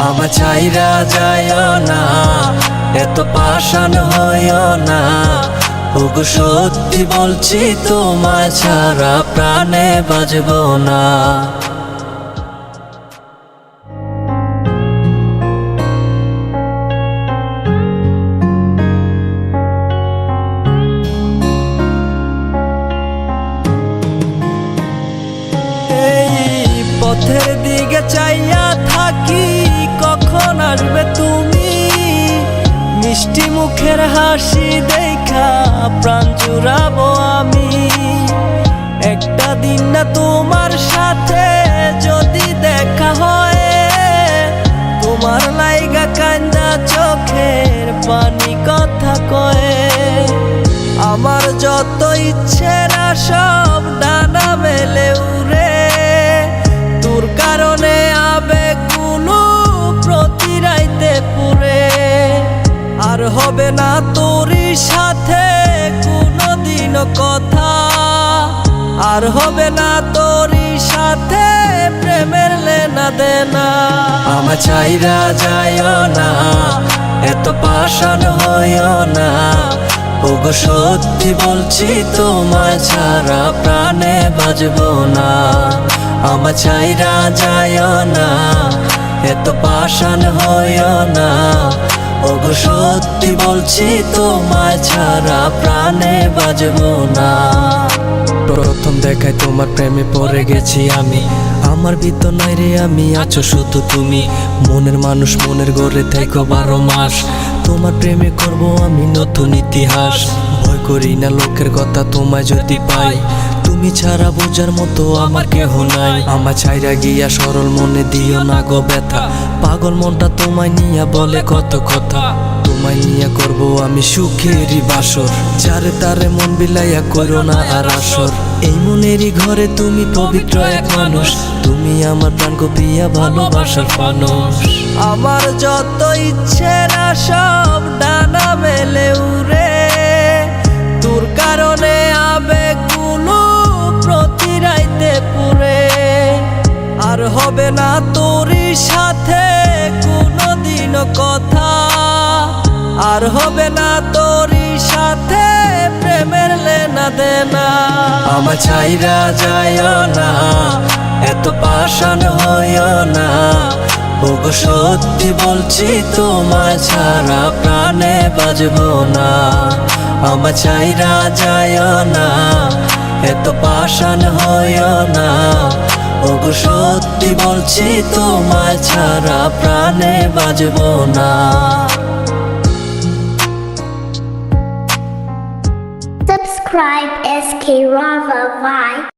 আমার চাইরা যাইও না, এত পাষাণ হইও না। ওগো সত্যি বলছি তোমায় ছাড়া প্রাণে বাঁচবো না। পথের দিকে চাইয়া থাকি, কখন আসবে তুমি? মিষ্টি মুখের হাসি দেখা প্রাণ জুড়াবো আমি। একটা দিন না তোমার সাথে যদি দেখা হয়, তোমার লাইগা কান্দা চোখের পানি কথা কয়ে। আমার যত ইচ্ছেরা সব ডানা মেলে উড়ে, তোর কারণে আবেগ কোনো প্রতি রাইতে পুরে। আর হবে না তোরই সাথে কোনোদিনও কথা, আর হবে না তোরই সাথে প্রেমের লেনা দেনা। আমার চাইরা যাইও না, এত পাষাণ হইও না। ওগো সত্যি বলছি তোমায় ছাড়া প্রাণে বাঁচবো না। আমার চাইরা যাইও না, এত পাষাণ হইও না। ওগো সত্যি বলছি তোমায় ছাড়া প্রাণে বাঁচবো না। প্রথম দেখায় তোমার প্রেমে পড়ে গেছি আমি, আমার ভিতর নাই রে আমি, আছো শুধু তুমি। মনের মানুষ মনের গড়ে থেকো 12 মাস, তোমার প্রেমে করবো আমি নতুন ইতিহাস। ভয় করি না লোকের কথা তোমায় যদি পাই, তুমি ছাড়া বোঝার মতো আমার কেহ নাই। আমার ছাইরা গিয়া সরল মনে দিও না গো ব্যথা, পাগল মনটা তোমায় নিয়া বলে কত কথা। তোমায় নিয়া করবো আমি সুখেরই বাসর, যারে তারে মন বিলাইয়া করো না আর আসর। এই মনেরই ঘরে তুমি পবিত্র এক মানুষ, তুমি আমার প্রাণ গো প্রিয়া ভালোবাসার মানুষ। আমার যত ইচ্ছেরা সব ডানা মেলে উড়ে, তোর কারণে আবেগ কোনো প্রতি রাইতে পুরে। আর হবে না তোরই সাথে কোনোদিনও কথা, আর হবে না তোরই সাথে প্রেমের লেনা দেনা। আমার চাইরা যাইও না, এত পাষাণ হইও না। ওগো সত্যি বলছি তোমায় ছাড়া প্রাণে বাঁচবো না। আমার চাইরা যাইও না, এত পাষাণ হইও না। ওগো সত্যি বলছি তোমায় ছাড়া প্রাণে বাঁচবো না। Subscribe SK Rava Vibe.